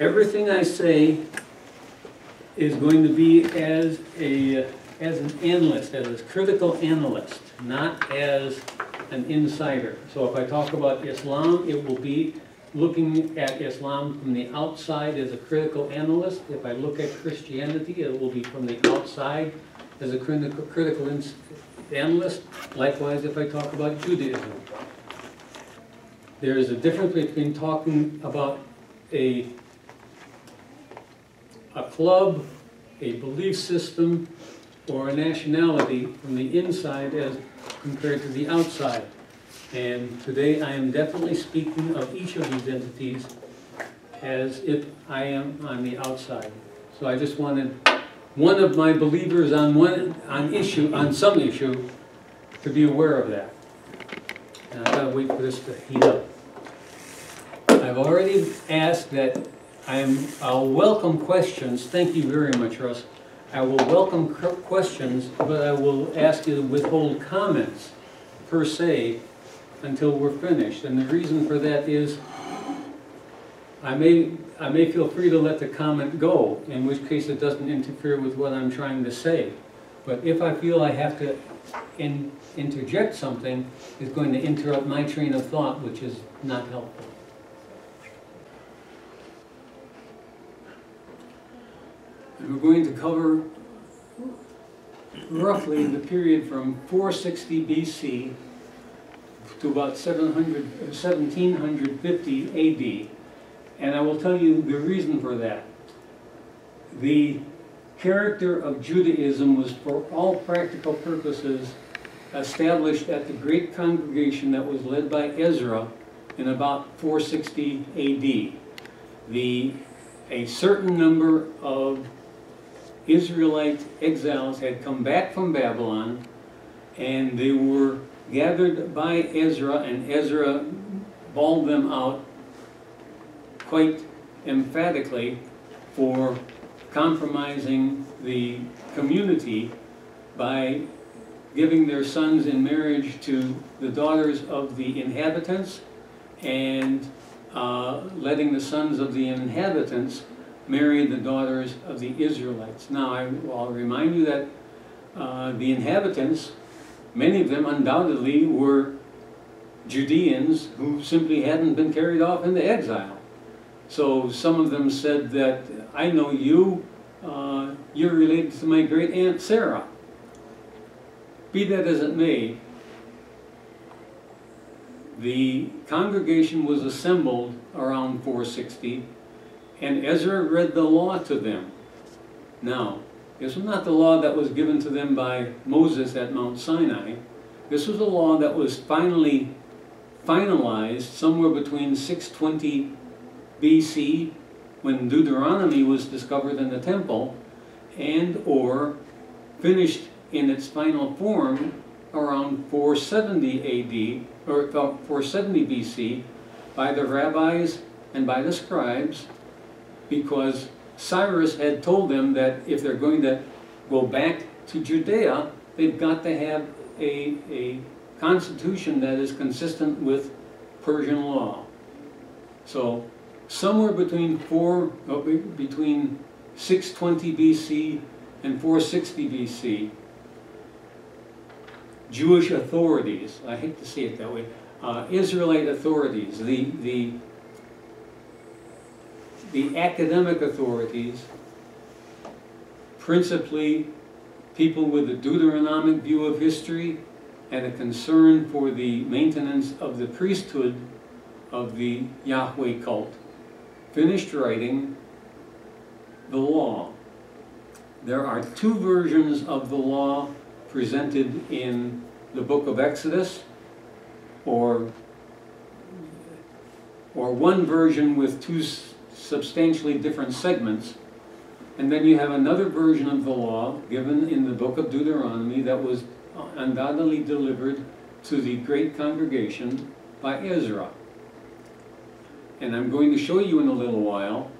Everything I say is going to be as an analyst, as a critical analyst, not as an insider. So if I talk about Islam, it will be looking at Islam from the outside as a critical analyst. If I look at Christianity, it will be from the outside as a critical analyst. Likewise, if I talk about Judaism. There is a difference between talking about a club, a belief system, or a nationality from the inside as compared to the outside. And today I am definitely speaking of each of these entities as if I am on the outside. So I just wanted one of my believers on some issue to be aware of that. And I've got to wait for this to heat up. I've already asked that I'll welcome questions. Thank you very much, Russ. I will welcome questions, but I will ask you to withhold comments, per se, until we're finished. And the reason for that is I may feel free to let the comment go, in which case it doesn't interfere with what I'm trying to say. But if I feel I have to interject something, it's going to interrupt my train of thought, which is not helpful. And we're going to cover roughly the period from 460 BC to about 1750 AD. And I will tell you the reason for that. The character of Judaism was, for all practical purposes, established at the great congregation that was led by Ezra in about 460 AD. A certain number of Israelite exiles had come back from Babylon, and they were gathered by Ezra, and Ezra bawled them out quite emphatically for compromising the community by giving their sons in marriage to the daughters of the inhabitants and letting the sons of the inhabitants marry the daughters of the Israelites. Now, I'll remind you that the inhabitants, many of them undoubtedly were Judeans who simply hadn't been carried off into exile. So some of them said that, I know you, you're related to my great aunt Sarah. Be that as it may, the congregation was assembled around 460, and Ezra read the law to them. Now, this was not the law that was given to them by Moses at Mount Sinai. This was a law that was finally finalized somewhere between 620 BC, when Deuteronomy was discovered in the temple, and or finished in its final form around 470 AD, or 470 BC, by the rabbis and by the scribes, because Cyrus had told them that if they're going to go back to Judea, they've got to have a constitution that is consistent with Persian law. So somewhere between 620 BC and 460 BC, Jewish authorities, I hate to say it that way, Israelite authorities, the academic authorities, principally people with a Deuteronomic view of history and a concern for the maintenance of the priesthood of the Yahweh cult, finished writing the law. There are two versions of the law presented in the book of Exodus, or one version with two substantially different segments, and then you have another version of the law given in the book of Deuteronomy that was undoubtedly delivered to the great congregation by Ezra. And I'm going to show you in a little while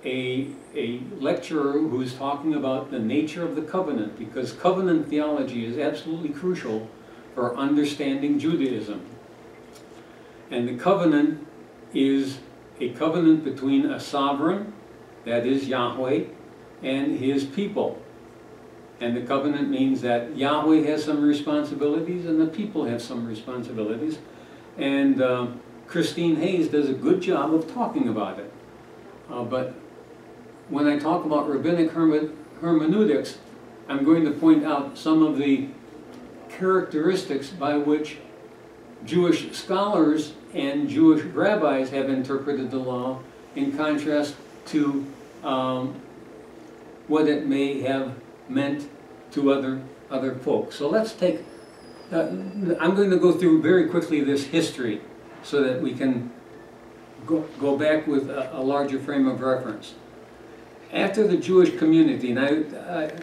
a lecturer who's talking about the nature of the covenant, because covenant theology is absolutely crucial for understanding Judaism. And the covenant is a covenant between a sovereign, that is Yahweh, and his people. And the covenant means that Yahweh has some responsibilities and the people have some responsibilities. And Christine Hayes does a good job of talking about it. But when I talk about rabbinic hermeneutics, I'm going to point out some of the characteristics by which Jewish scholars and Jewish rabbis have interpreted the law, in contrast to what it may have meant to other folks. So let's take, I'm going to go through very quickly this history so that we can go back with a larger frame of reference. After the Jewish community, after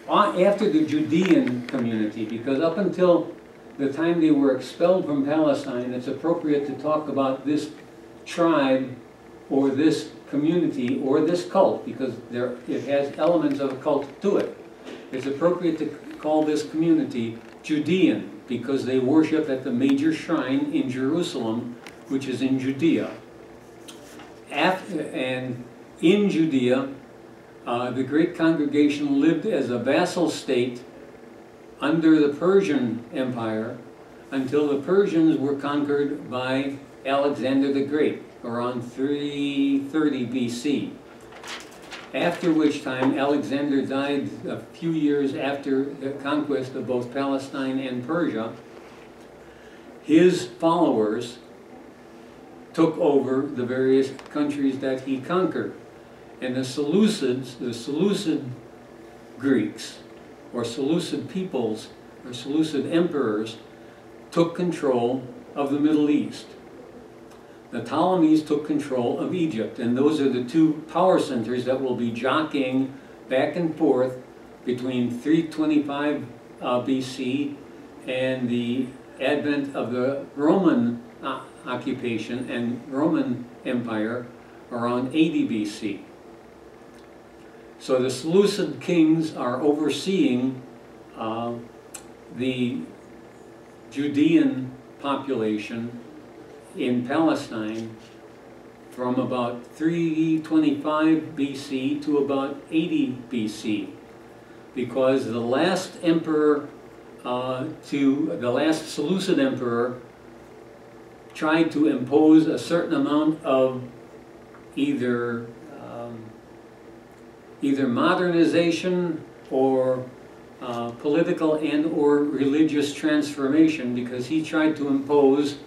the Judean community, because up until the time they were expelled from Palestine, it's appropriate to talk about this tribe or this community or this cult, because it has elements of a cult to it. It's appropriate to call this community Judean, because they worship at the major shrine in Jerusalem, which is in Judea. And in Judea, the great congregation lived as a vassal state under the Persian Empire until the Persians were conquered by Alexander the Great around 330 BC. After which time Alexander died a few years after the conquest of both Palestine and Persia. His followers took over the various countries that he conquered. And the Seleucid Greeks, or Seleucid peoples, or Seleucid emperors, took control of the Middle East. The Ptolemies took control of Egypt, and those are the two power centers that will be jockeying back and forth between 325 BC and the advent of the Roman occupation and Roman Empire around 80 BC. So the Seleucid kings are overseeing the Judean population in Palestine from about 325 BC to about 80 BC, because the last emperor, the last Seleucid emperor, tried to impose a certain amount of either modernization or political and or religious transformation, because he tried to impose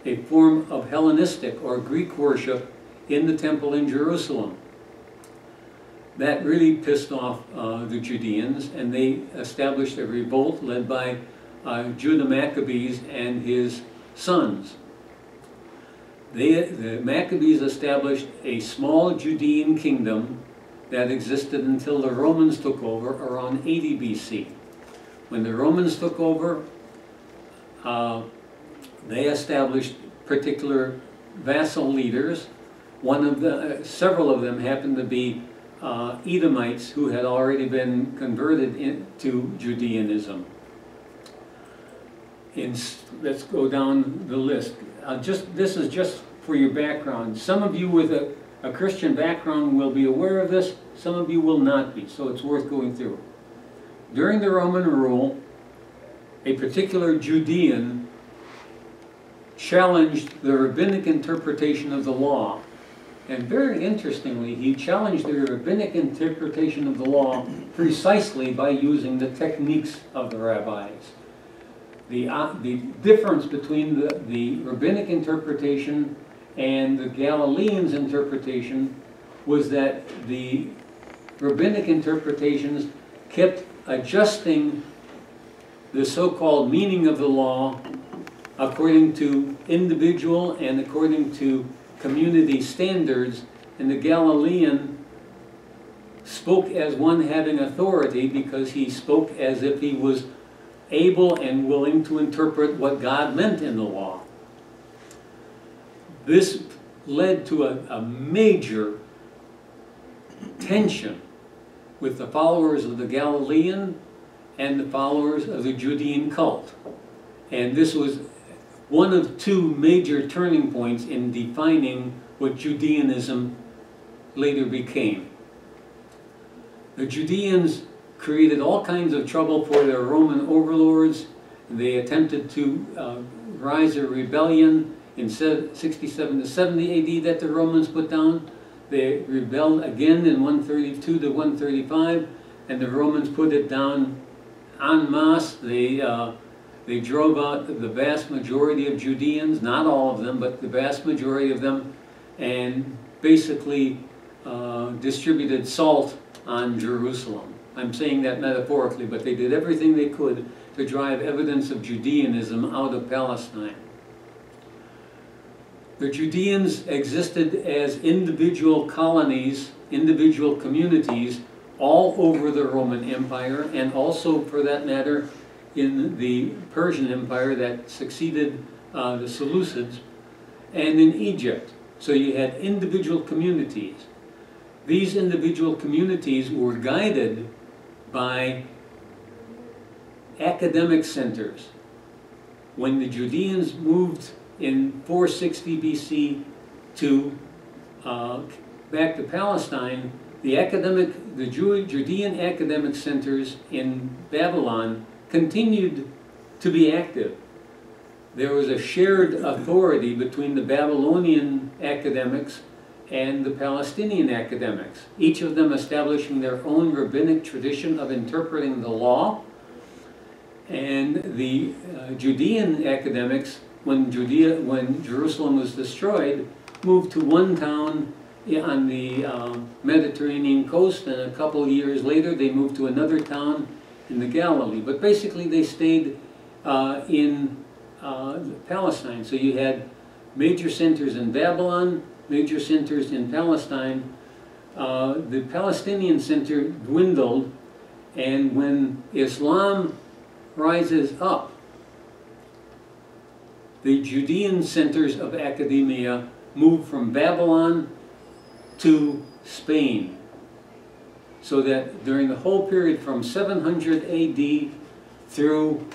a form of Hellenistic or Greek worship in the temple in Jerusalem. That really pissed off the Judeans, and they established a revolt led by Judah Maccabees and his sons. The Maccabees established a small Judean kingdom that existed until the Romans took over around 80 BC. When the Romans took over, they established particular vassal leaders. Several of them happened to be Edomites who had already been converted into Judaism. Let's go down the list. This is just for your background. Some of you with a Christian background will be aware of this, some of you will not be, so it's worth going through. During the Roman rule, a particular Judean challenged the rabbinic interpretation of the law. And very interestingly, he challenged the rabbinic interpretation of the law precisely by using the techniques of the rabbis. The difference between the rabbinic interpretation and the Galileans' interpretation was that the rabbinic interpretations kept adjusting the so-called meaning of the law according to individual and according to community standards, and the Galilean spoke as one having authority because he spoke as if he was able and willing to interpret what God meant in the law. This led to a major tension with the followers of the Galilean and the followers of the Judean cult. And this was one of two major turning points in defining what Judeanism later became. The Judeans created all kinds of trouble for their Roman overlords. They attempted to rise a rebellion in 67 to 70 AD that the Romans put down. They rebelled again in 132 to 135, and the Romans put it down en masse. They drove out the vast majority of Judeans, not all of them, but the vast majority of them, and basically distributed salt on Jerusalem. I'm saying that metaphorically, but they did everything they could to drive evidence of Judaism out of Palestine. The Judeans existed as individual colonies, individual communities, all over the Roman Empire, and also, for that matter, in the Persian Empire that succeeded the Seleucids, and in Egypt. So you had individual communities. These individual communities were guided by academic centers. When the Judeans moved in 460 BC to back to Palestine, the Judean academic centers in Babylon continued to be active. There was a shared authority between the Babylonian academics and the Palestinian academics, each of them establishing their own rabbinic tradition of interpreting the law. And the Judean academics, when Jerusalem was destroyed, moved to one town on the Mediterranean coast, and a couple years later they moved to another town in the Galilee. But basically they stayed in Palestine. So you had major centers in Babylon, major centers in Palestine. The Palestinian center dwindled, and when Islam rises up, the Judean centers of academia move from Babylon to Spain. So that during the whole period from 700 AD through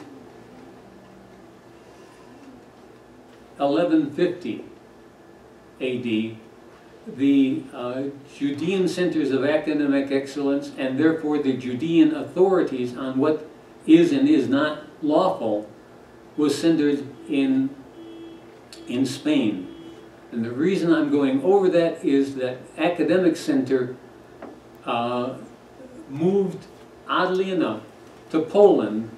1150 AD, the Judean centers of academic excellence, and therefore the Judean authorities on what is and is not lawful, was centered in Spain. And the reason I'm going over that is that academic center moved, oddly enough, to Poland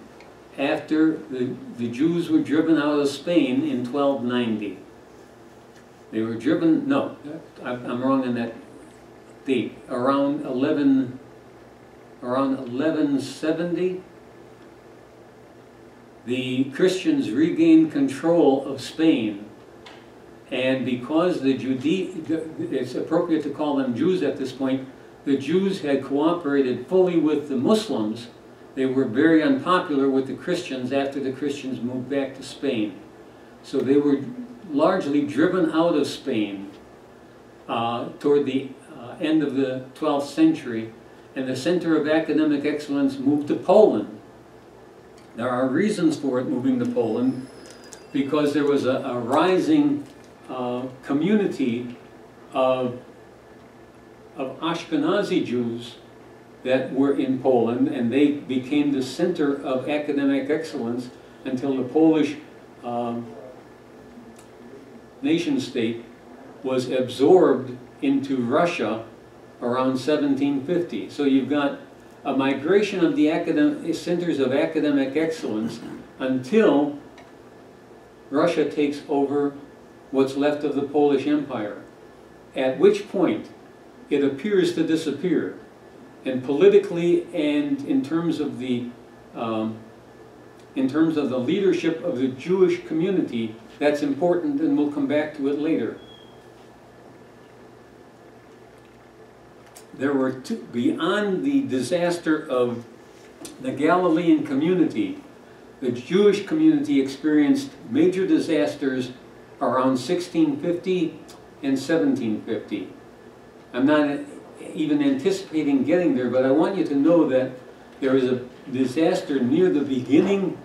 after the Jews were driven out of Spain in 1290. They were driven, no, I'm wrong on that date, around 1170. The Christians regained control of Spain, and because it's appropriate to call them Jews at this point, the Jews had cooperated fully with the Muslims. They were very unpopular with the Christians after the Christians moved back to Spain. So they were largely driven out of Spain toward the end of the 12th century, and the center of academic excellence moved to Poland. There are reasons for it moving to Poland, because there was a rising community of Ashkenazi Jews that were in Poland, and they became the center of academic excellence until the Polish nation-state was absorbed into Russia around 1750. So you've got a migration of the centers of academic excellence until Russia takes over what's left of the Polish Empire, at which point it appears to disappear. And politically, and in terms of the leadership of the Jewish community, that's important, and we'll come back to it later. There were beyond the disaster of the Galilean community, the Jewish community experienced major disasters around 1650 and 1750. I'm not even anticipating getting there, but I want you to know that there was a disaster near the beginning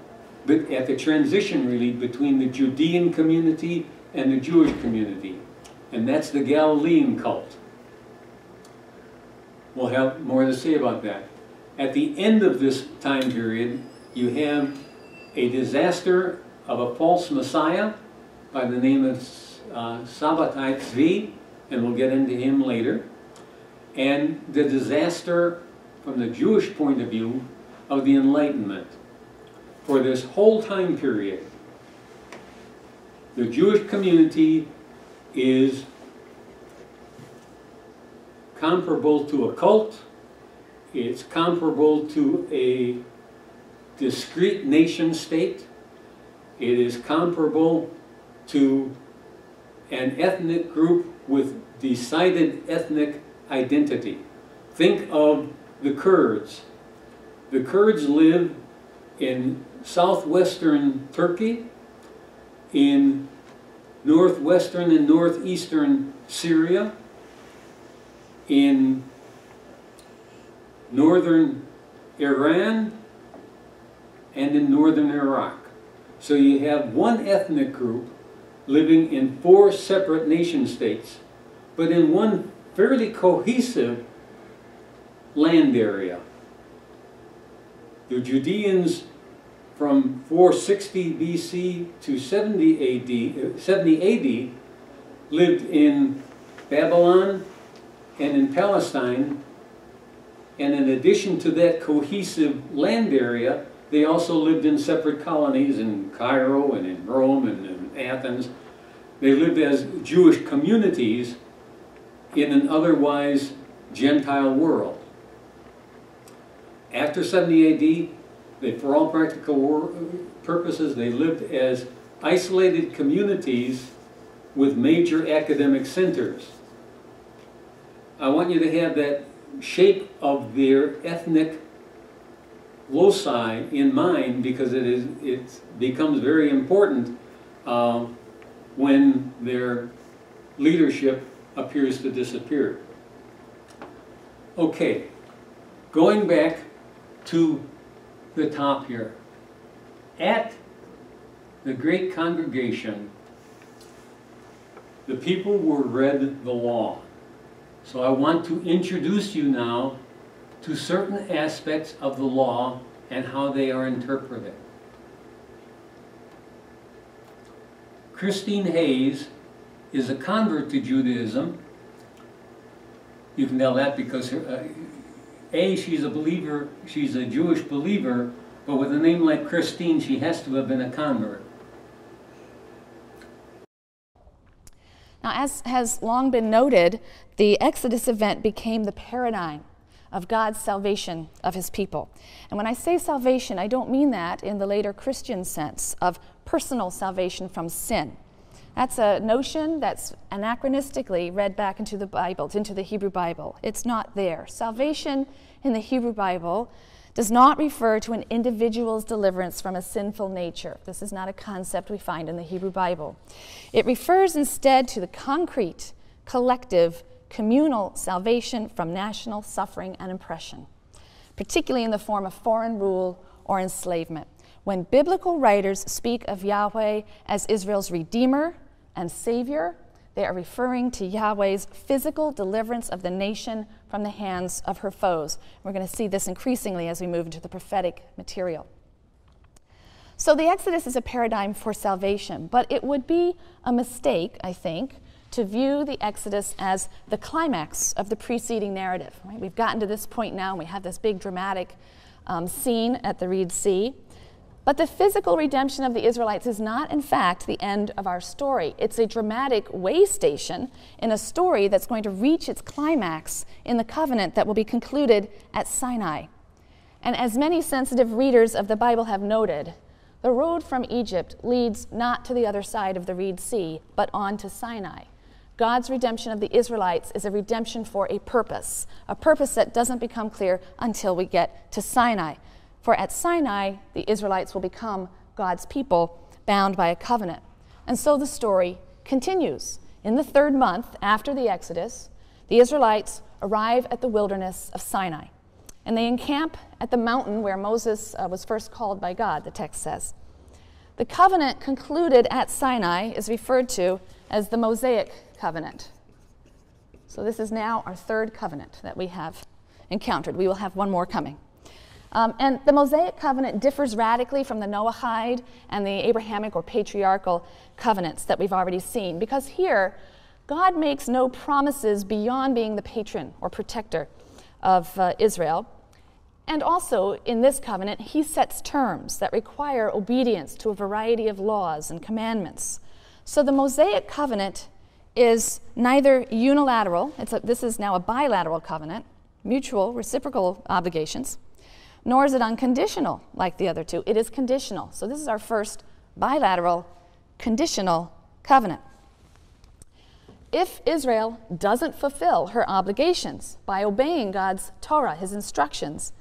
but at the transition really between the Judean community and the Jewish community. And that's the Galilean cult. We'll have more to say about that. At the end of this time period, you have a disaster of a false messiah by the name of Sabbatai Tzvi, and we'll get into him later. And the disaster, from the Jewish point of view, of the Enlightenment. For this whole time period, the Jewish community is comparable to a cult. It's comparable to a discrete nation state. It is comparable to an ethnic group with decided ethnic identity. Think of the Kurds. The Kurds live in southwestern Turkey, in northwestern and northeastern Syria, in northern Iran, and in northern Iraq. So you have one ethnic group living in 4 separate nation states, but in one fairly cohesive land area. The Judeans from 460 BC to 70 AD lived in Babylon and in Palestine, and in addition to that cohesive land area, they also lived in separate colonies in Cairo and in Rome and in Athens. They lived as Jewish communities in an otherwise Gentile world. After 70 AD, for all practical purposes, they lived as isolated communities with major academic centers. I want you to have that shape of their ethnic loci in mind, because it becomes very important when their leadership appears to disappear. Okay, going back to the top here. At the great congregation, the people were read the law. So I want to introduce you now to certain aspects of the law and how they are interpreted. Christine Hayes is a convert to Judaism. You can tell that because she's a believer, she's a Jewish believer, but with a name like Christine, she has to have been a convert. Now, as has long been noted, the Exodus event became the paradigm of God's salvation of his people. And when I say salvation, I don't mean that in the later Christian sense of personal salvation from sin. That's a notion that's anachronistically read back into the Bible, into the Hebrew Bible. It's not there. Salvation in the Hebrew Bible does not refer to an individual's deliverance from a sinful nature. This is not a concept we find in the Hebrew Bible. It refers instead to the concrete, collective, communal salvation from national suffering and oppression, particularly in the form of foreign rule or enslavement. When biblical writers speak of Yahweh as Israel's Redeemer and Savior, they are referring to Yahweh's physical deliverance of the nation from the hands of her foes. We're going to see this increasingly as we move into the prophetic material. So the Exodus is a paradigm for salvation, but it would be a mistake, I think, to view the Exodus as the climax of the preceding narrative. Right? We've gotten to this point now, and we have this big dramatic scene at the Red Sea. But the physical redemption of the Israelites is not, in fact, the end of our story. It's a dramatic way station in a story that's going to reach its climax in the covenant that will be concluded at Sinai. And as many sensitive readers of the Bible have noted, the road from Egypt leads not to the other side of the Red Sea, but on to Sinai. God's redemption of the Israelites is a redemption for a purpose that doesn't become clear until we get to Sinai. For at Sinai, the Israelites will become God's people, bound by a covenant. And so the story continues. In the 3rd month after the Exodus, the Israelites arrive at the wilderness of Sinai. And they encamp at the mountain where Moses was first called by God, the text says. The covenant concluded at Sinai is referred to as the Mosaic covenant. So this is now our third covenant that we have encountered. We will have one more coming. And the Mosaic covenant differs radically from the Noahide and the Abrahamic or patriarchal covenants that we've already seen, because here God makes no promises beyond being the patron or protector of Israel. And also in this covenant, he sets terms that require obedience to a variety of laws and commandments. So the Mosaic covenant is neither unilateral, this is now a bilateral covenant, mutual, reciprocal obligations, nor is it unconditional like the other two. It is conditional. So this is our first bilateral, conditional covenant. If Israel doesn't fulfill her obligations by obeying God's Torah, his instructions,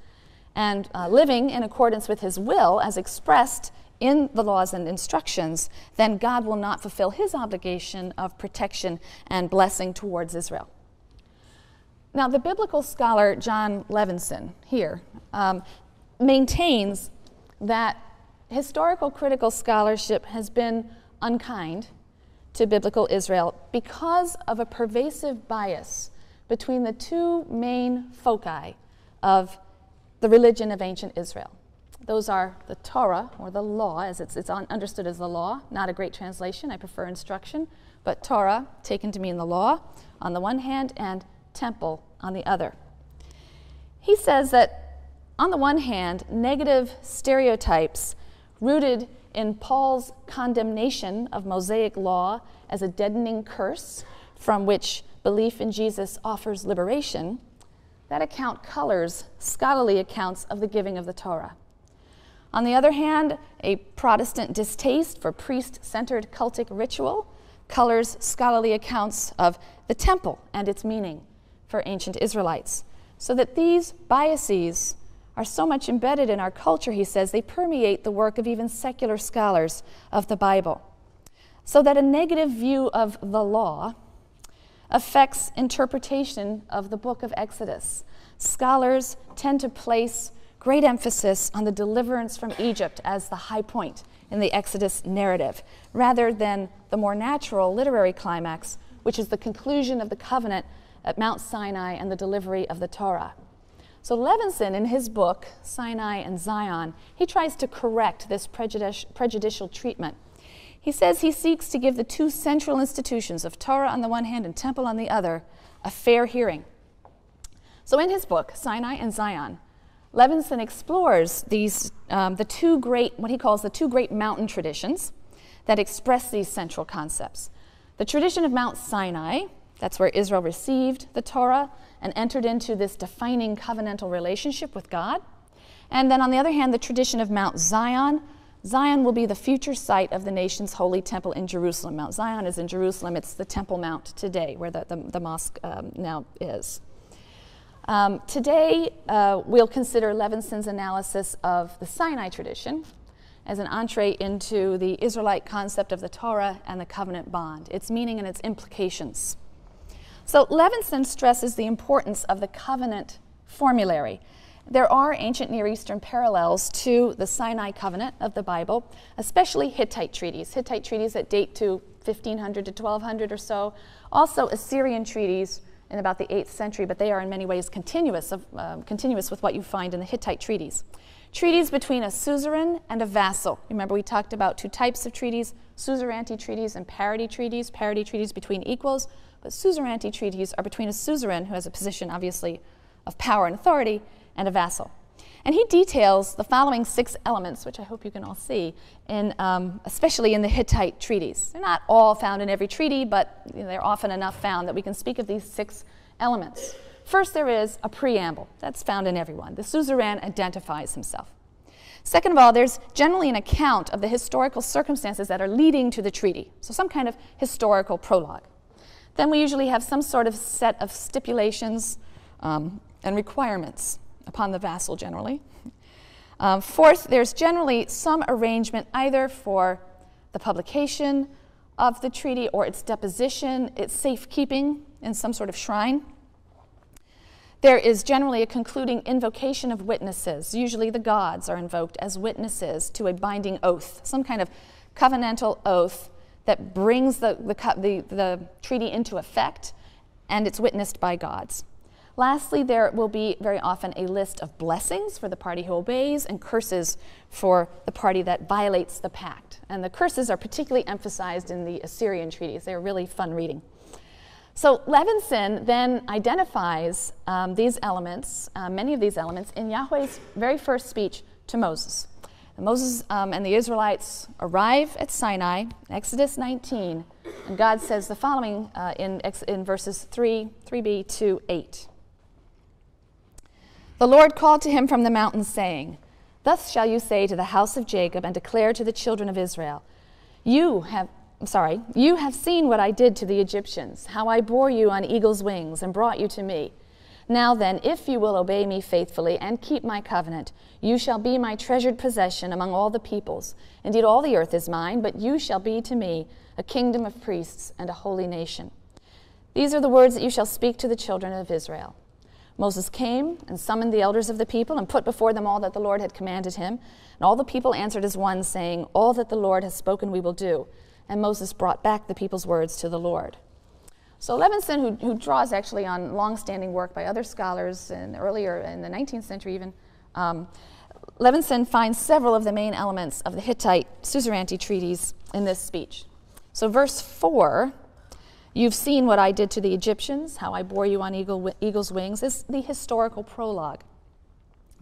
and living in accordance with his will as expressed in the laws and instructions, then God will not fulfill his obligation of protection and blessing towards Israel. Now, the biblical scholar John Levinson here maintains that historical critical scholarship has been unkind to biblical Israel because of a pervasive bias between the two main foci of the religion of ancient Israel. Those are the Torah, or the law, as it's understood as the law, not a great translation, I prefer instruction, but Torah, taken to mean the law, on the one hand, and temple on the other. He says that, on the one hand, negative stereotypes rooted in Paul's condemnation of Mosaic law as a deadening curse from which belief in Jesus offers liberation, that account colors scholarly accounts of the giving of the Torah. On the other hand, a Protestant distaste for priest-centered cultic ritual colors scholarly accounts of the temple and its meaning for ancient Israelites. So that these biases are so much embedded in our culture, he says, they permeate the work of even secular scholars of the Bible. So that a negative view of the law affects interpretation of the book of Exodus. Scholars tend to place great emphasis on the deliverance from Egypt as the high point in the Exodus narrative, rather than the more natural literary climax, which is the conclusion of the covenant at Mount Sinai and the delivery of the Torah. So Levinson, in his book, Sinai and Zion, he tries to correct this prejudicial treatment. He says he seeks to give the two central institutions of Torah on the one hand and temple on the other a fair hearing. So in his book, Sinai and Zion, Levinson explores these, the two great, what he calls the two great mountain traditions that express these central concepts. The tradition of Mount Sinai, that's where Israel received the Torah and entered into this defining covenantal relationship with God. And then on the other hand, the tradition of Mount Zion. Zion will be the future site of the nation's holy temple in Jerusalem. Mount Zion is in Jerusalem. It's the Temple Mount today, where the mosque now is. Today, we'll consider Levinson's analysis of the Sinai tradition as an entree into the Israelite concept of the Torah and the covenant bond, its meaning and its implications. So Levinson stresses the importance of the covenant formulary. There are ancient Near Eastern parallels to the Sinai covenant of the Bible, especially Hittite treaties that date to 1500 to 1200 or so. Also Assyrian treaties in about the 8th century, but they are in many ways continuous with what you find in the Hittite treaties. Treaties between a suzerain and a vassal. Remember, we talked about two types of treaties, suzerainty treaties and parity treaties between equals, but suzerainty treaties are between a suzerain, who has a position, obviously, of power and authority, and a vassal. And he details the following 6 elements, which I hope you can all see, especially in the Hittite treaties. They're not all found in every treaty, but they're often enough found that we can speak of these 6 elements. First, there is a preamble. That's found in everyone. The suzerain identifies himself. Second of all, there's generally an account of the historical circumstances that are leading to the treaty, so some kind of historical prologue. Then we usually have some sort of set of stipulations and requirements upon the vassal generally. Fourth, there's generally some arrangement either for the publication of the treaty or its deposition, its safekeeping in some sort of shrine. There is generally a concluding invocation of witnesses. Usually the gods are invoked as witnesses to a binding oath, some kind of covenantal oath that brings the treaty into effect, and it's witnessed by gods. Lastly, there will be very often a list of blessings for the party who obeys and curses for the party that violates the pact. And the curses are particularly emphasized in the Assyrian treaties. They're really fun reading. So Levinson then identifies these elements, many of these elements, in Yahweh's very first speech to Moses. Moses and the Israelites arrive at Sinai, Exodus 19, and God says the following in verses 3b to 8. The Lord called to him from the mountain, saying, Thus shall you say to the house of Jacob and declare to the children of Israel, You have seen what I did to the Egyptians, how I bore you on eagle's wings and brought you to me. Now then, if you will obey me faithfully and keep my covenant, you shall be my treasured possession among all the peoples. Indeed, all the earth is mine, but you shall be to me a kingdom of priests and a holy nation. These are the words that you shall speak to the children of Israel. Moses came and summoned the elders of the people and put before them all that the Lord had commanded him. And all the people answered as one, saying, All that the Lord has spoken we will do. And Moses brought back the people's words to the Lord. So Levinson, who draws actually on long-standing work by other scholars earlier in the 19th century even, Levinson finds several of the main elements of the Hittite suzerainty treaties in this speech. So verse 4, you've seen what I did to the Egyptians, how I bore you on eagle's wings, is the historical prologue.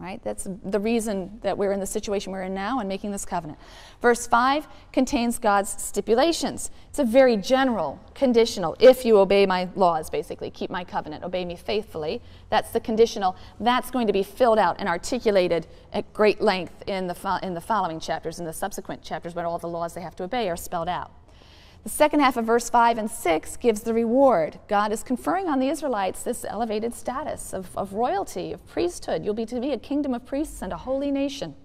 Right? That's the reason that we're in the situation we're in now and making this covenant. Verse 5 contains God's stipulations. It's a very general, conditional, if you obey my laws, basically, keep my covenant, obey me faithfully. That's the conditional. That's going to be filled out and articulated at great length in the following chapters, in the subsequent chapters, when all the laws they have to obey are spelled out. The second half of verse 5 and 6 gives the reward. God is conferring on the Israelites this elevated status of royalty, of priesthood. You'll be to be a kingdom of priests and a holy nation.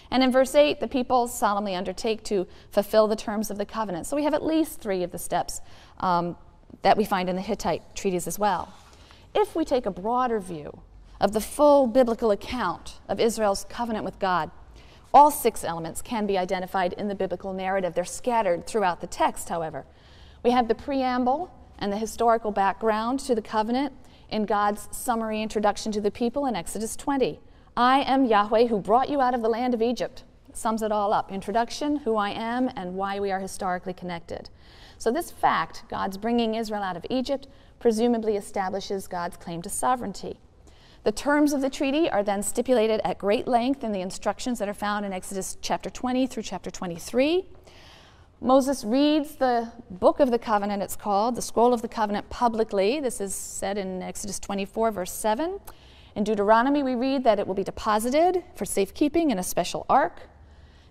And in verse 8, the people solemnly undertake to fulfill the terms of the covenant. So we have at least 3 of the steps that we find in the Hittite treaties as well. If we take a broader view of the full biblical account of Israel's covenant with God, all 6 elements can be identified in the biblical narrative. They're scattered throughout the text, however. We have the preamble and the historical background to the covenant in God's summary introduction to the people in Exodus 20. I am Yahweh who brought you out of the land of Egypt. It sums it all up. Introduction, who I am, and why we are historically connected. So this fact, God's bringing Israel out of Egypt, presumably establishes God's claim to sovereignty. The terms of the treaty are then stipulated at great length in the instructions that are found in Exodus chapter 20 through chapter 23. Moses reads the book of the covenant, it's called, the scroll of the covenant, publicly. This is said in Exodus 24, verse 7. In Deuteronomy, we read that it will be deposited for safekeeping in a special ark.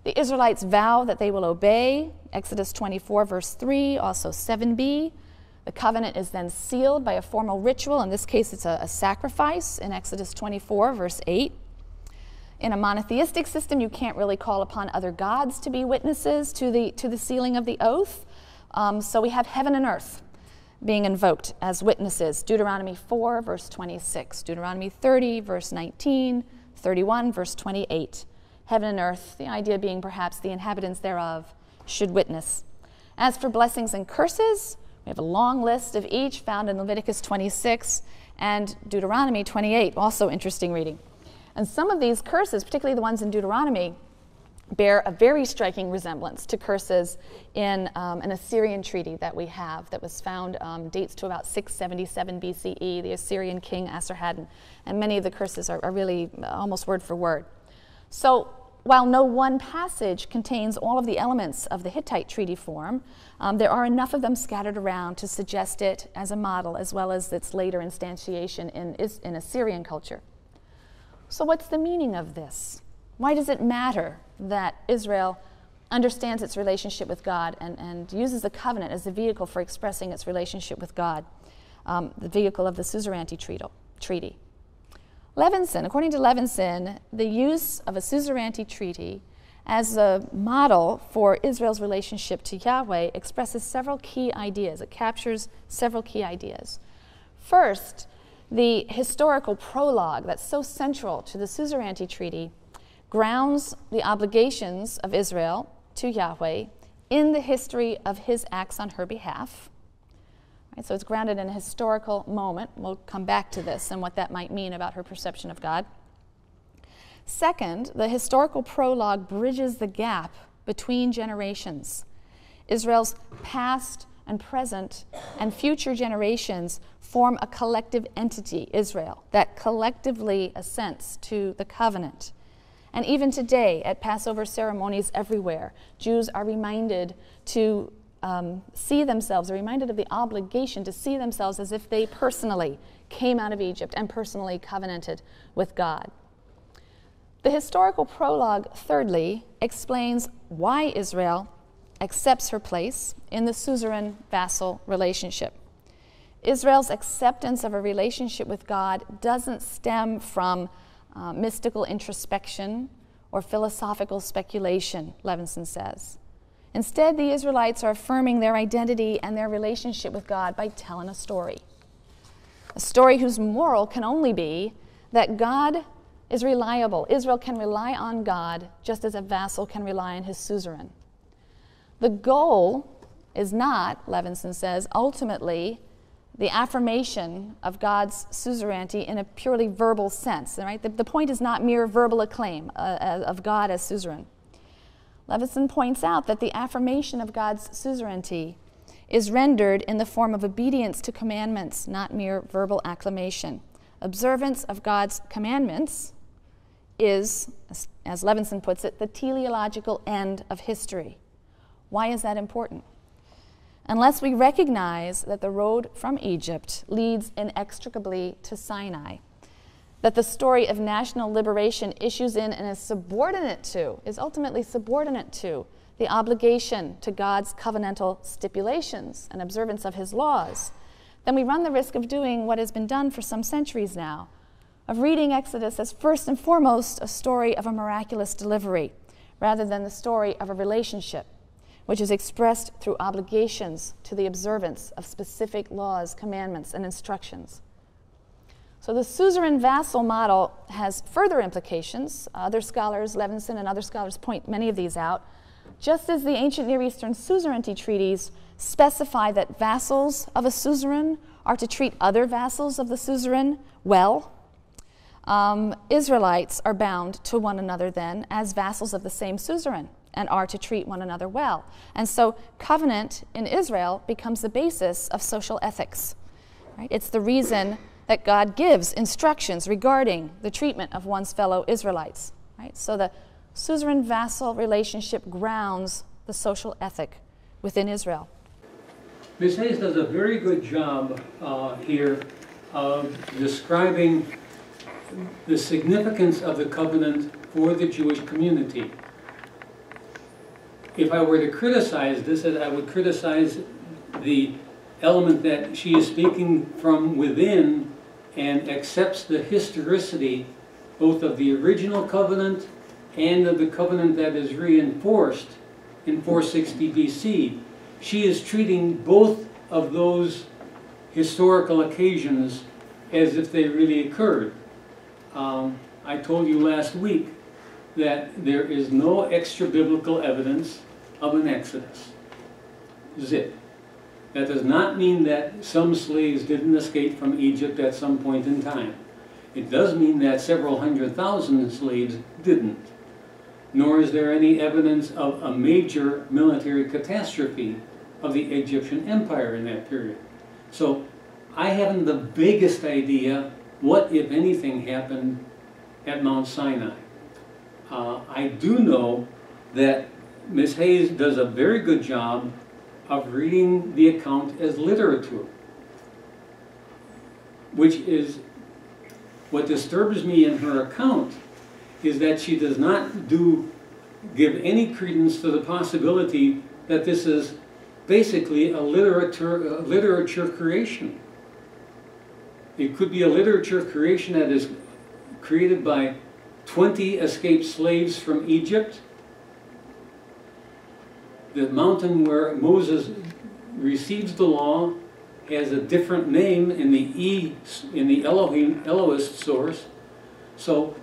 The Israelites vow that they will obey, Exodus 24, verse 3, also 7b. The covenant is then sealed by a formal ritual. In this case, it's a sacrifice in Exodus 24, verse 8. In a monotheistic system, you can't really call upon other gods to be witnesses to the sealing of the oath. So we have heaven and earth being invoked as witnesses. Deuteronomy 4, verse 26. Deuteronomy 30, verse 19. 31, verse 28. Heaven and earth, the idea being perhaps the inhabitants thereof should witness. As for blessings and curses, we have a long list of each found in Leviticus 26 and Deuteronomy 28, also interesting reading. And some of these curses, particularly the ones in Deuteronomy, bear a very striking resemblance to curses in an Assyrian treaty that we have that was found, dates to about 677 BCE, the Assyrian king Esarhaddon. And many of the curses are really almost word for word. So while no one passage contains all of the elements of the Hittite treaty form, there are enough of them scattered around to suggest it as a model, as well as its later instantiation in Assyrian culture. So what's the meaning of this? Why does it matter that Israel understands its relationship with God and uses the covenant as a vehicle for expressing its relationship with God, the vehicle of the suzerainty treaty? Levinson, according to Levinson, the use of a suzerainty treaty as a model for Israel's relationship to Yahweh expresses several key ideas. It captures several key ideas. First, The historical prologue that's so central to the suzerainty treaty grounds the obligations of Israel to Yahweh in the history of his acts on her behalf. Right, so it's grounded in a historical moment. We'll come back to this and what that might mean about her perception of God. Second, the historical prologue bridges the gap between generations. Israel's past and present and future generations form a collective entity, Israel, that collectively assents to the covenant. And even today, at Passover ceremonies everywhere, Jews are reminded to see themselves, are reminded of the obligation to see themselves as if they personally came out of Egypt and personally covenanted with God. The historical prologue, thirdly, explains why Israel accepts her place in the suzerain-vassal relationship. Israel's acceptance of a relationship with God doesn't stem from mystical introspection or philosophical speculation, Levinson says. Instead, the Israelites are affirming their identity and their relationship with God by telling a story whose moral can only be that God is reliable. Israel can rely on God just as a vassal can rely on his suzerain. The goal is not, Levinson says, ultimately the affirmation of God's suzerainty in a purely verbal sense. Right? The point is not mere verbal acclaim of God as suzerain. Levinson points out that the affirmation of God's suzerainty is rendered in the form of obedience to commandments, not mere verbal acclamation. Observance of God's commandments is, as Levinson puts it, the teleological end of history. Why is that important? Unless we recognize that the road from Egypt leads inextricably to Sinai, that the story of national liberation issues in and is ultimately subordinate to the obligation to God's covenantal stipulations and observance of his laws, then we run the risk of doing what has been done for some centuries now, of reading Exodus as first and foremost a story of a miraculous delivery, rather than the story of a relationship, which is expressed through obligations to the observance of specific laws, commandments, and instructions. So the suzerain-vassal model has further implications. Other scholars, Levinson and other scholars, point many of these out. Just as the ancient Near Eastern suzerainty treaties specify that vassals of a suzerain are to treat other vassals of the suzerain well, Israelites are bound to one another then as vassals of the same suzerain and are to treat one another well. And so covenant in Israel becomes the basis of social ethics. Right? It's the reason that God gives instructions regarding the treatment of one's fellow Israelites. Right? So the suzerain-vassal relationship grounds the social ethic within Israel. Ms. Hayes does a very good job here of describing the significance of the covenant for the Jewish community. If I were to criticize this, I would criticize the element that she is speaking from within and accepts the historicity both of the original covenant and of the covenant that is reinforced in 460 BC. She is treating both of those historical occasions as if they really occurred. I told you last week that there is no extra-biblical evidence of an Exodus. Zip. That does not mean that some slaves didn't escape from Egypt at some point in time. It does mean that several 100,000 slaves didn't. Nor is there any evidence of a major military catastrophe of the Egyptian Empire in that period. So I haven't the vaguest idea what, if anything, happened at Mount Sinai. I do know that Ms. Hayes does a very good job of reading the account as literature, which is what disturbs me in her account, is that she does not give any credence to the possibility that this is basically a literature creation. It could be a literature creation that is created by 20 escaped slaves from Egypt, the mountain where Moses receives the law, has a different name in the Elohist source. So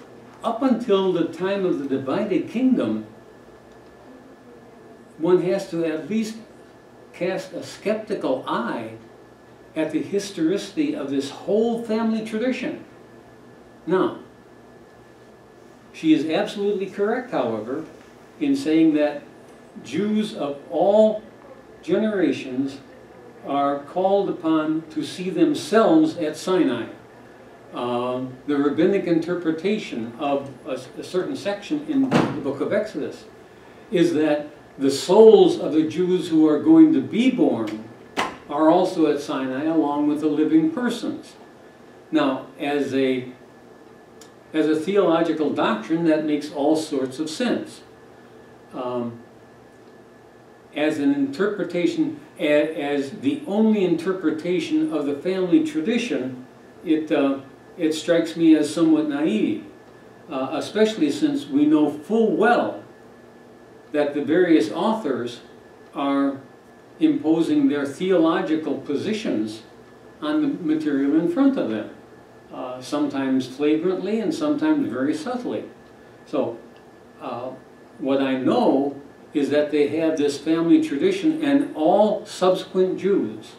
up until the time of the divided kingdom, one has to at least cast a skeptical eye at the historicity of this whole family tradition. Now, she is absolutely correct, however, in saying that Jews of all generations are called upon to see themselves at Sinai. The rabbinic interpretation of a certain section in the book of Exodus is that the souls of the Jews who are going to be born are also at Sinai along with the living persons. Now, as a theological doctrine, that makes all sorts of sense. As an interpretation, as the only interpretation of the family tradition, it strikes me as somewhat naive, especially since we know full well that the various authors are imposing their theological positions on the material in front of them, sometimes flagrantly and sometimes very subtly. So what I know is that they have this family tradition, and all subsequent Jews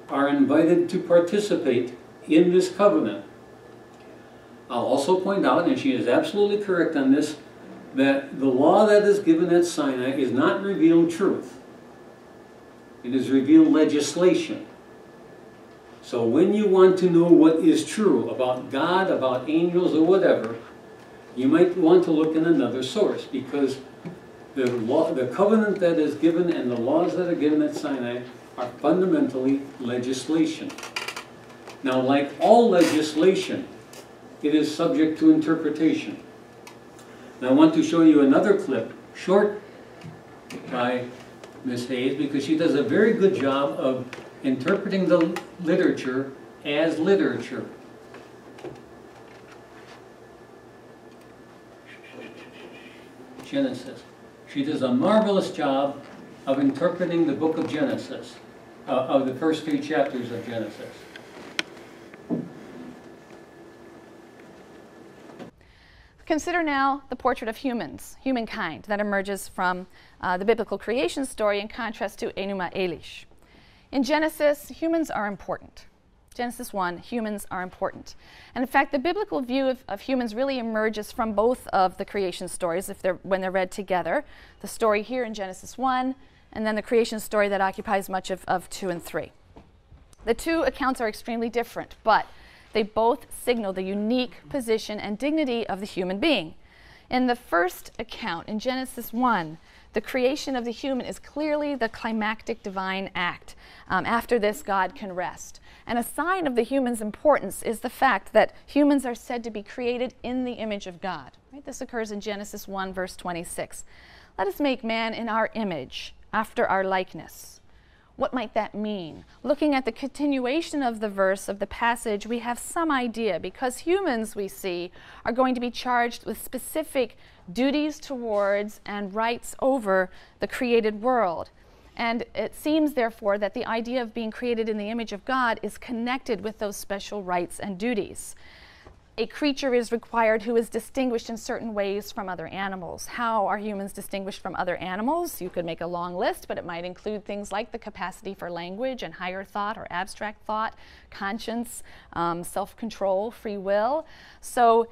are invited to participate in this covenant. I'll also point out, and she is absolutely correct on this, that the law that is given at Sinai is not revealed truth. It is revealed legislation. So when you want to know what is true about God, about angels, or whatever, you might want to look in another source, because the covenant that is given and the laws that are given at Sinai are fundamentally legislation. Now, like all legislation, it is subject to interpretation. Now, I want to show you another clip, short, by Miss Hayes, because she does a very good job of interpreting the literature as literature. Genesis. She does a marvelous job of interpreting the book of Genesis, of the first 3 chapters of Genesis. Consider now the portrait of humankind, that emerges from the biblical creation story in contrast to Enuma Elish. In Genesis, humans are important. Genesis 1, humans are important. And in fact, the biblical view of humans really emerges from both of the creation stories when they're read together. The story here in Genesis 1, and then the creation story that occupies much of 2 and 3. The two accounts are extremely different, but they both signal the unique position and dignity of the human being. In the first account, in Genesis 1, the creation of the human is clearly the climactic divine act. After this, God can rest. And a sign of the human's importance is the fact that humans are said to be created in the image of God. Right? This occurs in Genesis 1, verse 26. Let us make man in our image, after our likeness. What might that mean? Looking at the continuation of the verse of the passage, we have some idea, because humans, we see, are going to be charged with specific duties towards and rights over the created world. And it seems, therefore, that the idea of being created in the image of God is connected with those special rights and duties. A creature is required who is distinguished in certain ways from other animals. How are humans distinguished from other animals? You could make a long list, but it might include things like the capacity for language and higher thought or abstract thought, conscience, self-control, free will. So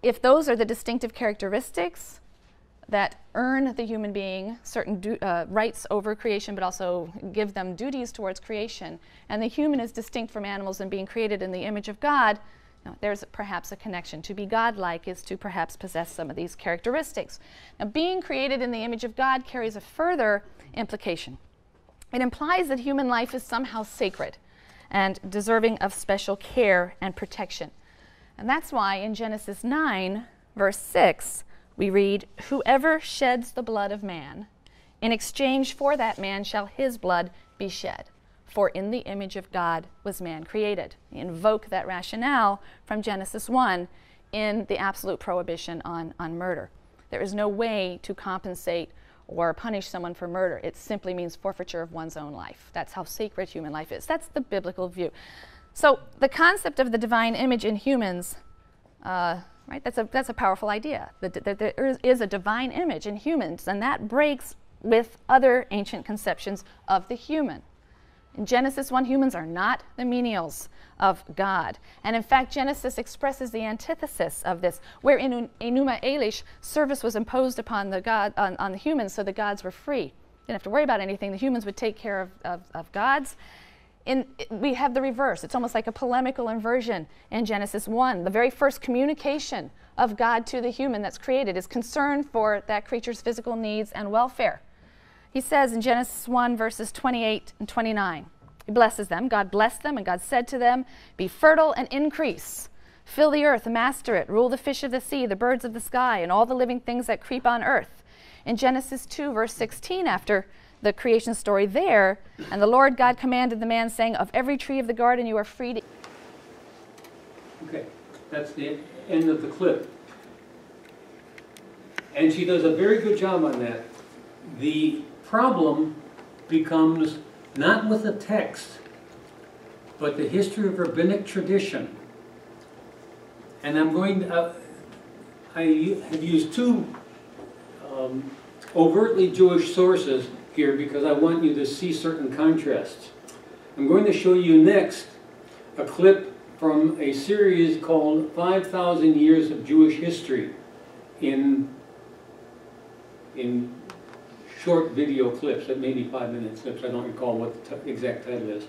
if those are the distinctive characteristics that earn the human being certain rights over creation, but also give them duties towards creation, and the human is distinct from animals and being created in the image of God, now, there's perhaps a connection. To be godlike is to perhaps possess some of these characteristics. Now, being created in the image of God carries a further implication. It implies that human life is somehow sacred and deserving of special care and protection. And that's why in Genesis 9, verse 6, we read, "Whoever sheds the blood of man, in exchange for that man shall his blood be shed. For in the image of God was man created." We invoke that rationale from Genesis 1 in the absolute prohibition on murder. There is no way to compensate or punish someone for murder. It simply means forfeiture of one's own life. That's how sacred human life is. That's the biblical view. So the concept of the divine image in humans, right, that's a powerful idea. That there is a divine image in humans, and that breaks with other ancient conceptions of the human. In Genesis 1, humans are not the menials of God. And in fact, Genesis expresses the antithesis of this, where in Enuma Elish, service was imposed upon on the humans, so the gods were free. Didn't have to worry about anything. The humans would take care of gods. We have the reverse. It's almost like a polemical inversion in Genesis 1. The very first communication of God to the human that's created is concern for that creature's physical needs and welfare. He says in Genesis 1, verses 28 and 29, he blesses them. God blessed them, and God said to them, "Be fertile and increase. Fill the earth, master it, rule the fish of the sea, the birds of the sky, and all the living things that creep on earth." In Genesis 2, verse 16, after the creation story there, and the Lord God commanded the man, saying, "Of every tree of the garden you are free to..." Okay, that's the end of the clip. And she does a very good job on that. The problem becomes not with the text, but the history of rabbinic tradition. And I'm going to, I have used two overtly Jewish sources here because I want you to see certain contrasts. I'm going to show you next a clip from a series called 5,000 Years of Jewish History in short video clips, that maybe 5-minute clips, I don't recall what the exact title is,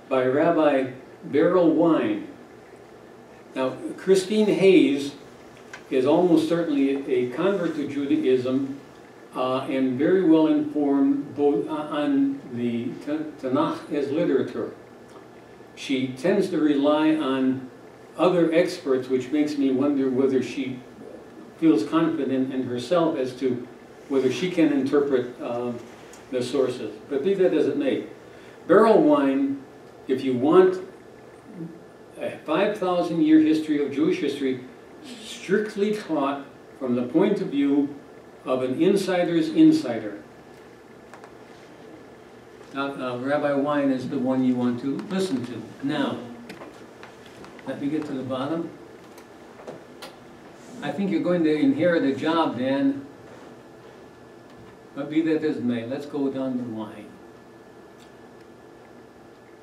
by Rabbi Beryl Wine. Now, Christine Hayes is almost certainly a convert to Judaism and very well informed both on the Tanakh as literature. She tends to rely on other experts, which makes me wonder whether she feels confident in herself as to whether she can interpret the sources. But be that as it may, Beryl Wine, if you want a 5,000-year history of Jewish history, strictly taught from the point of view of an insider's insider. Now, Rabbi Wine is the one you want to listen to. Now, let me get to the bottom. I think you're going to inherit a job, Dan. But be that as it may, let's go down to Wine.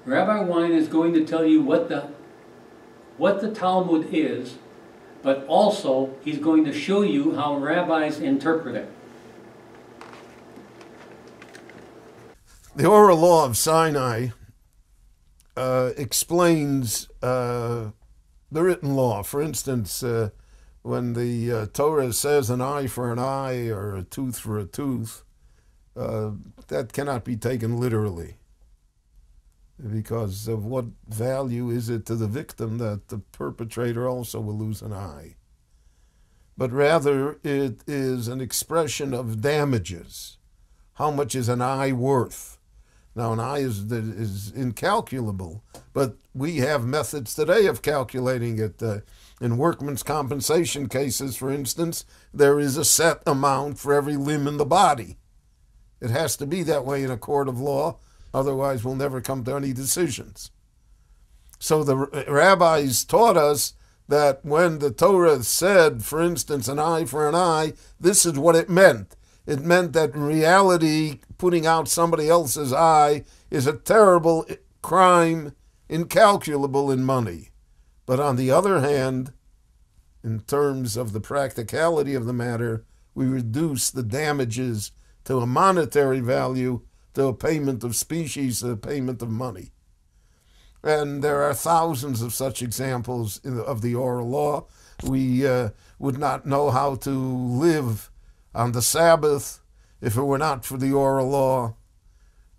Rabbi Wine is going to tell you what the Talmud is, but also he's going to show you how rabbis interpret it. The oral law of Sinai explains the written law. For instance, when the Torah says an eye for an eye or a tooth for a tooth, that cannot be taken literally. Because of what value is it to the victim that the perpetrator also will lose an eye? But rather it is an expression of damages. How much is an eye worth? Now an eye is incalculable, but we have methods today of calculating it. In workman's compensation cases, for instance, there is a set amount for every limb in the body. It has to be that way in a court of law. Otherwise, we'll never come to any decisions. So the rabbis taught us that when the Torah said, for instance, an eye for an eye, this is what it meant. It meant that in reality, putting out somebody else's eye is a terrible crime, incalculable in money. But on the other hand, in terms of the practicality of the matter, we reduce the damages to a monetary value, to a payment of species, to a payment of money. And there are thousands of such examples of the oral law. We would not know how to live on the Sabbath if it were not for the oral law.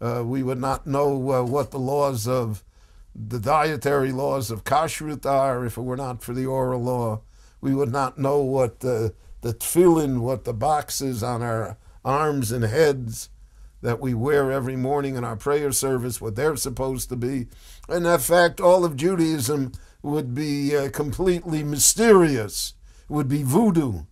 We would not know what the laws of the dietary laws of kashrut are if it were not for the oral law. We would not know what the tefillin, what the boxes on our arms and heads that we wear every morning in our prayer service, what they're supposed to be. And in fact, all of Judaism would be completely mysterious, would be voodoo,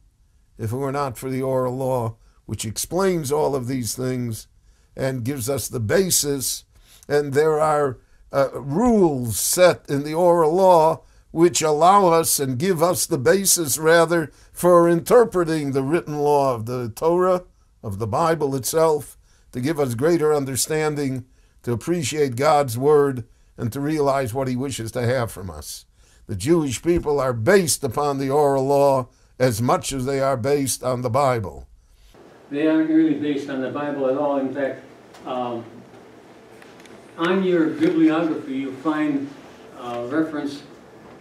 if it were not for the oral law, which explains all of these things and gives us the basis. And there are rules set in the oral law which allow us and give us the basis, rather, for interpreting the written law of the Torah, of the Bible itself, to give us greater understanding, to appreciate God's word, and to realize what he wishes to have from us. The Jewish people are based upon the oral law as much as they are based on the Bible. They aren't really based on the Bible at all. In fact, on your bibliography, you find reference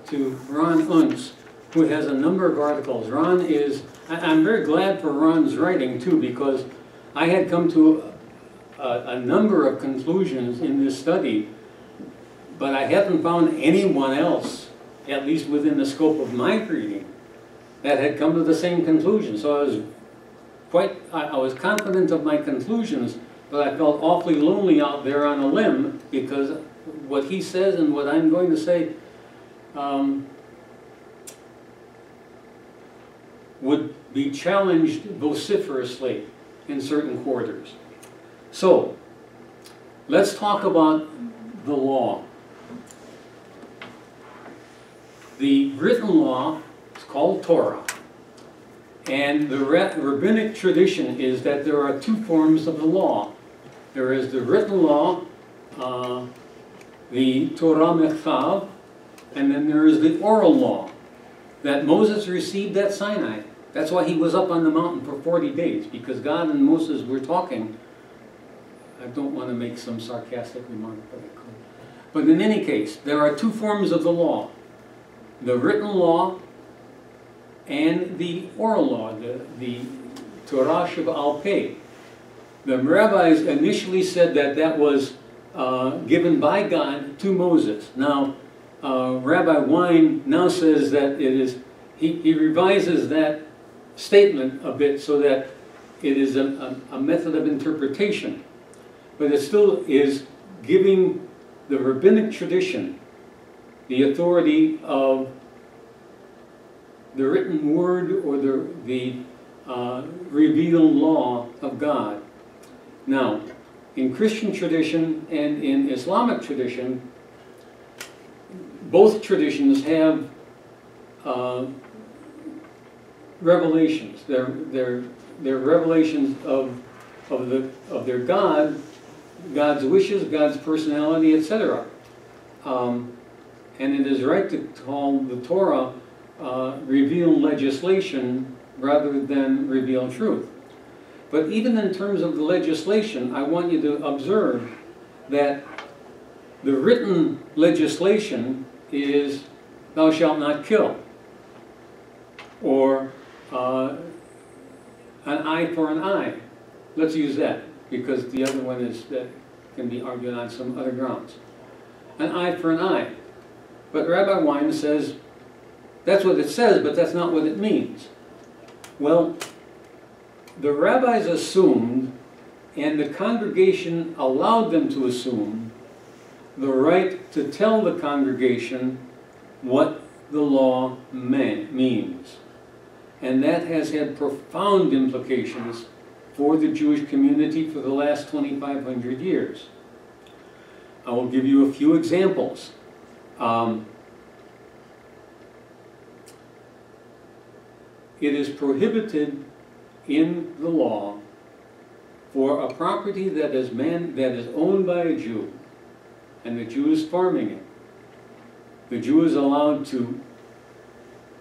to Ron Unz, who has a number of articles. Ron is, I'm very glad for Ron's writing too, because I had come to a number of conclusions in this study, but I haven't found anyone else, at least within the scope of my reading, that had come to the same conclusion. So I was confident of my conclusions, but I felt awfully lonely out there on a limb, because what he says and what I'm going to say would be challenged vociferously in certain quarters. So, let's talk about the law. The written law is called Torah, and the rabbinic tradition is that there are two forms of the law. There is the written law, the Torah Mechav, and then there is the oral law that Moses received at Sinai. That's why he was up on the mountain for 40 days, because God and Moses were talking. I don't want to make some sarcastic remark, but I could. But in any case, there are two forms of the law: the written law and the oral law, the Torah Sheba'al Peh. The rabbis initially said that that was given by God to Moses. Now, Rabbi Wein now says that it is, he revises that statement a bit so that it is a method of interpretation, but it still is giving the rabbinic tradition the authority of the written word or the revealed law of God. Now, in Christian tradition and in Islamic tradition, both traditions have revelations. They're revelations of their God, God's wishes, God's personality, etc. And it is right to call the Torah revealed legislation rather than revealed truth. But even in terms of the legislation, I want you to observe that the written legislation is "thou shalt not kill," or an eye for an eye. Let's use that, because the other one is that can be argued on some other grounds. An eye for an eye. But Rabbi Wein says that's what it says, but that's not what it means. Well, the rabbis assumed, and the congregation allowed them to assume, the right to tell the congregation what the law means. And that has had profound implications for the Jewish community for the last 2,500 years. I will give you a few examples. It is prohibited in the law for a property that is owned by a Jew, and the Jew is farming it. The Jew is allowed to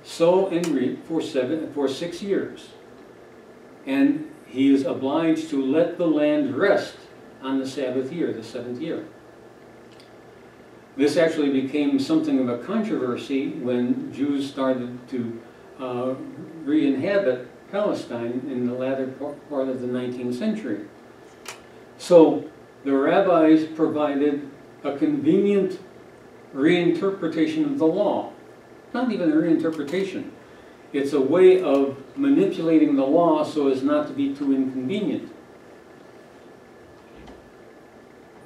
sow and reap for 6 years, and he is obliged to let the land rest on the Sabbath year, the 7th year. This actually became something of a controversy when Jews started to re-inhabit Palestine in the latter part of the 19th century. So the rabbis provided a convenient reinterpretation of the law. Not even a reinterpretation. It's a way of manipulating the law so as not to be too inconvenient.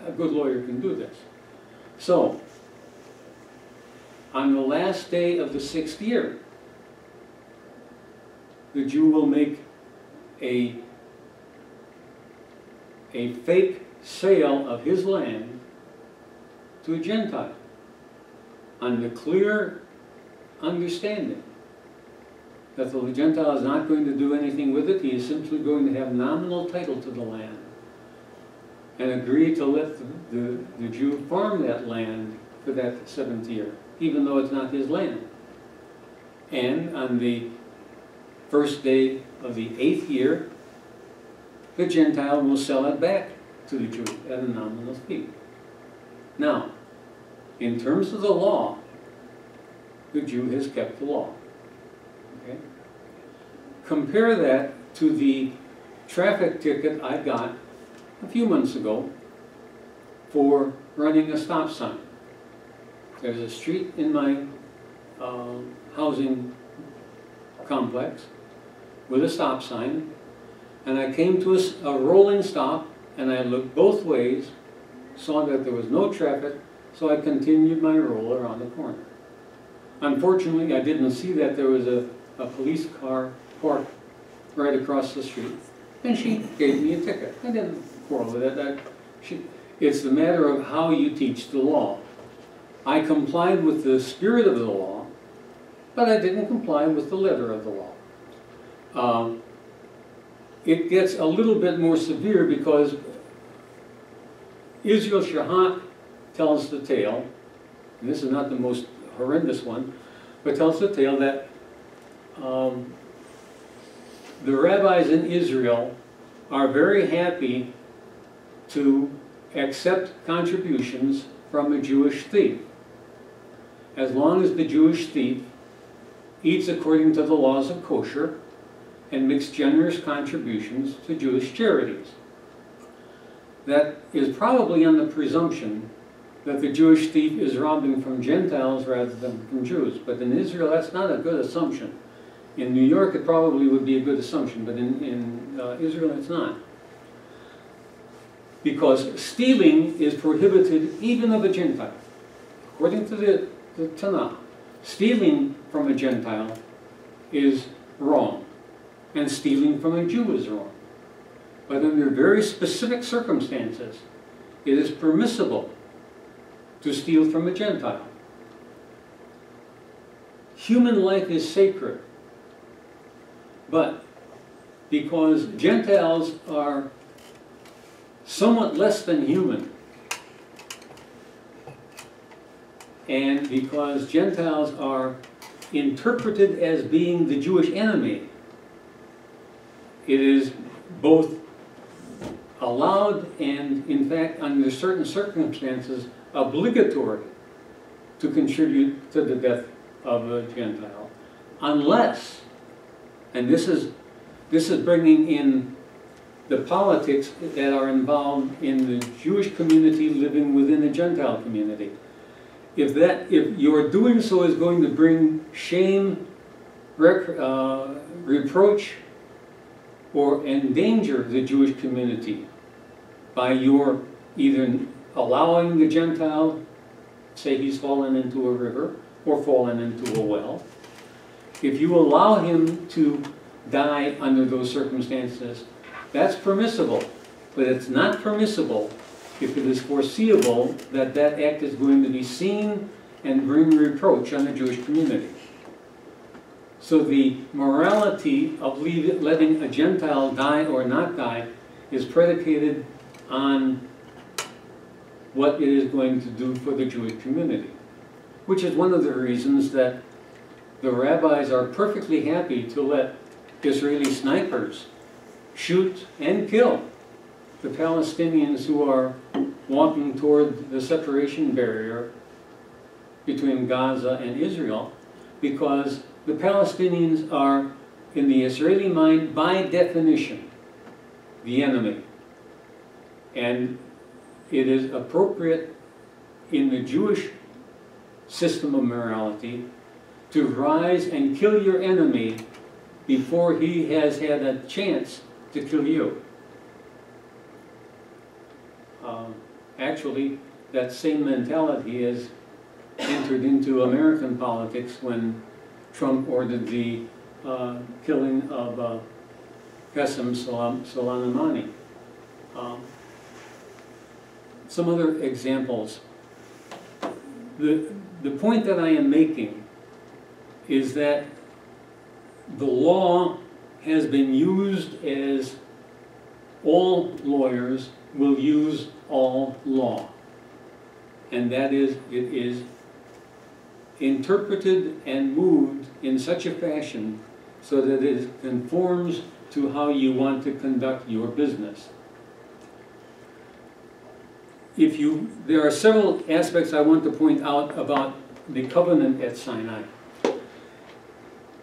A good lawyer can do this. So, on the last day of the 6th year, the Jew will make a a fake sale of his land to a Gentile on the clear understanding that the Gentile is not going to do anything with it. He is simply going to have nominal title to the land and agree to let the Jew farm that land for that 7th year, even though it's not his land. And on the first day of the 8th year, the Gentile will sell it back to the Jew at a nominal fee. Now, in terms of the law, the Jew has kept the law. Okay? Compare that to the traffic ticket I got a few months ago for running a stop sign. There's a street in my housing complex with a stop sign, and I came to a rolling stop, and I looked both ways, saw that there was no traffic, so I continued my roll around the corner. Unfortunately, I didn't see that there was a police car parked right across the street, and she gave me a ticket. I didn't quarrel with it. It's the matter of how you teach the law. I complied with the spirit of the law, but I didn't comply with the letter of the law. It gets a little bit more severe because Israel Shahat tells the tale, and this is not the most horrendous one, but tells the tale that the rabbis in Israel are very happy to accept contributions from a Jewish thief, as long as the Jewish thief eats according to the laws of kosher and makes generous contributions to Jewish charities. That is probably on the presumption that the Jewish thief is robbing from Gentiles rather than from Jews. But in Israel, that's not a good assumption. In New York, it probably would be a good assumption, but in Israel, it's not. Because stealing is prohibited even of a Gentile. According to the Tanakh, stealing from a Gentile is wrong, and stealing from a Jew is wrong. But under very specific circumstances, it is permissible to steal from a Gentile. Human life is sacred, but because Gentiles are somewhat less than human, and because Gentiles are interpreted as being the Jewish enemy, it is both allowed and, in fact, under certain circumstances, obligatory to contribute to the death of a Gentile, unless, and this is bringing in the politics that are involved in the Jewish community living within the Gentile community. If your doing so is going to bring shame, reproach, or endanger the Jewish community by your either allowing the Gentile, say he's fallen into a river or fallen into a well, if you allow him to die under those circumstances, that's permissible. But it's not permissible if it is foreseeable that that act is going to be seen and bring reproach on the Jewish community. So the morality of letting a Gentile die or not die is predicated on what it is going to do for the Jewish community, which is one of the reasons that the rabbis are perfectly happy to let Israeli snipers shoot and kill the Palestinians who are walking toward the separation barrier between Gaza and Israel, because the Palestinians are, in the Israeli mind, by definition, the enemy. And it is appropriate in the Jewish system of morality to rise and kill your enemy before he has had a chance to kill you. Actually, that same mentality has entered into American politics when Trump ordered the killing of Qasem Soleimani. some other examples. The point that I am making is that the law has been used as all lawyers will use all law. And that is, it is interpreted and moved in such a fashion so that it conforms to how you want to conduct your business. There are several aspects I want to point out about the covenant at Sinai.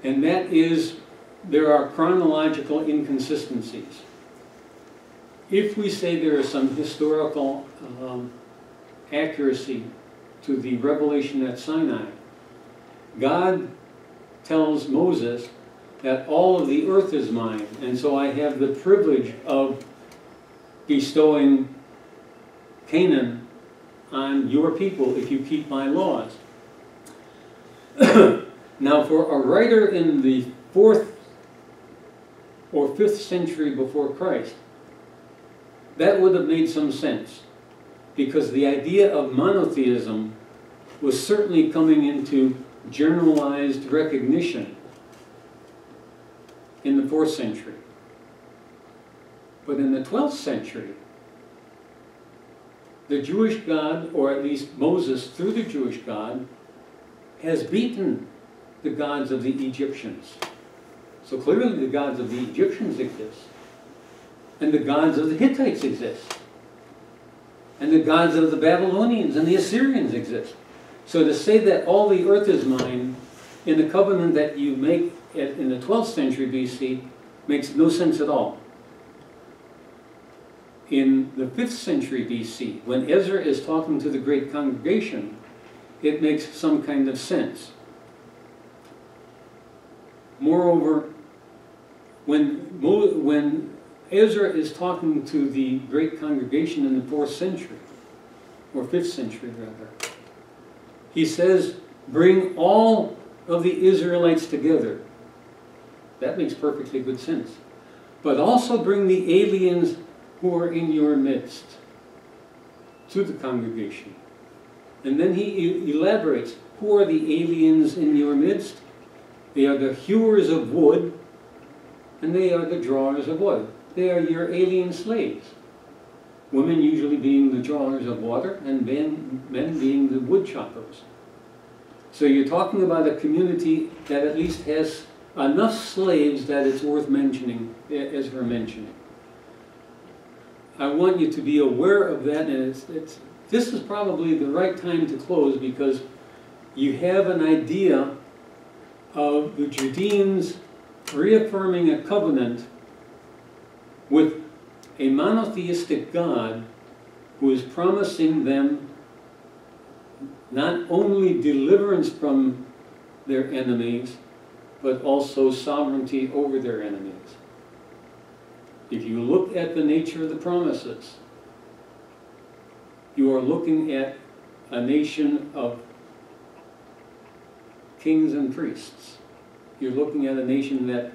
And that is, there are chronological inconsistencies. If we say there is some historical accuracy to the revelation at Sinai, God tells Moses that all of the earth is mine, and so I have the privilege of bestowing Canaan on your people if you keep my laws. Now, for a writer in the 4th or 5th century before Christ, that would have made some sense, because the idea of monotheism was certainly coming into generalized recognition in the 4th century. But in the 12th century, the Jewish God, or at least Moses through the Jewish God, has beaten the gods of the Egyptians. So clearly the gods of the Egyptians exist. And the gods of the Hittites exist. And the gods of the Babylonians and the Assyrians exist. So to say that all the earth is mine in the covenant that you make in the 12th century BC makes no sense at all. In the 5th century BC, when Ezra is talking to the great congregation, it makes some kind of sense. Moreover, when Ezra is talking to the great congregation in the 4th century, or 5th century rather, he says, bring all of the Israelites together. That makes perfectly good sense. But also bring the aliens who are in your midst to the congregation. And then he elaborates, who are the aliens in your midst? They are the hewers of wood, and they are the drawers of wood. They are your alien slaves. Women usually being the drawers of water, and men being the wood choppers. So you're talking about a community that at least has enough slaves that it's worth mentioning, as we're mentioning. I want you to be aware of that, and this is probably the right time to close, because you have an idea of the Judeans reaffirming a covenant with a monotheistic God who is promising them not only deliverance from their enemies, but also sovereignty over their enemies. If you look at the nature of the promises, you are looking at a nation of kings and priests. You're looking at a nation that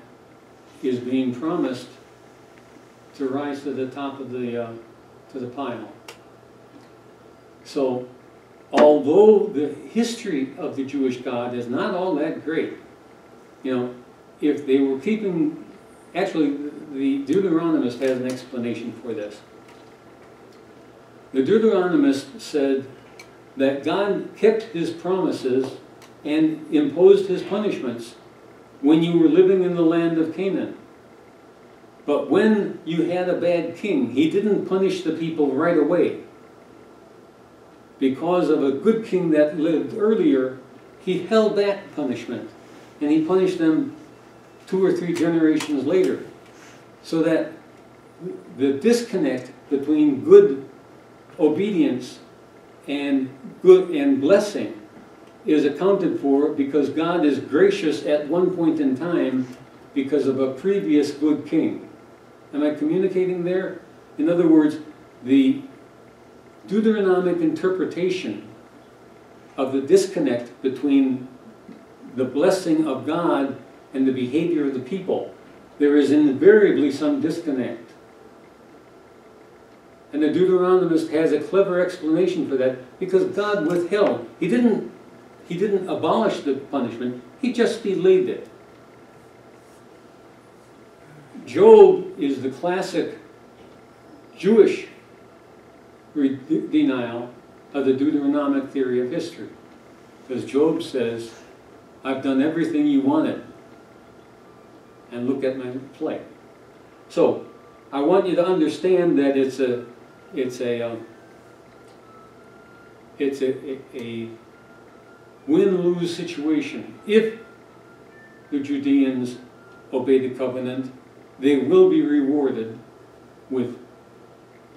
is being promised to rise to the top of the pile. So, although the history of the Jewish God is not all that great, you know, if they were keeping, actually, the Deuteronomist has an explanation for this. The Deuteronomist said that God kept his promises and imposed his punishments when you were living in the land of Canaan. But when you had a bad king, he didn't punish the people right away. Because of a good king that lived earlier, he held back punishment, and he punished them 2 or 3 generations later. So that the disconnect between good obedience and blessing is accounted for because God is gracious at one point in time because of a previous good king. Am I communicating there? In other words, the Deuteronomic interpretation of the disconnect between the blessing of God and the behavior of the people, there is invariably some disconnect. And the Deuteronomist has a clever explanation for that, because God withheld. He didn't abolish the punishment, he just delayed it. Job is the classic Jewish denial of the Deuteronomic theory of history. Because Job says, I've done everything you wanted, and look at my plight. So, I want you to understand that it's a win-lose situation. If the Judeans obey the covenant, they will be rewarded with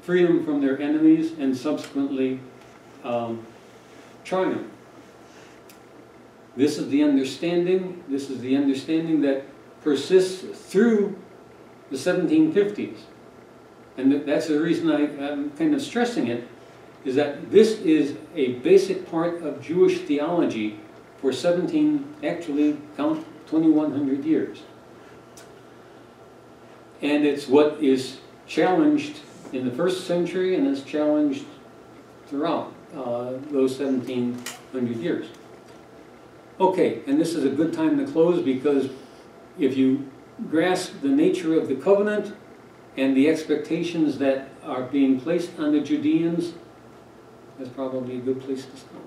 freedom from their enemies and subsequently triumph. This is the understanding. This is the understanding that persists through the 1750s. And that's the reason I'm kind of stressing it, is that this is a basic part of Jewish theology for 2100 years. And it's what is challenged in the first century and is challenged throughout those 1700 years. Okay, and this is a good time to close, because if you grasp the nature of the covenant and the expectations that are being placed on the Judeans, that's probably a good place to stop.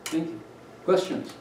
Thank you. Questions?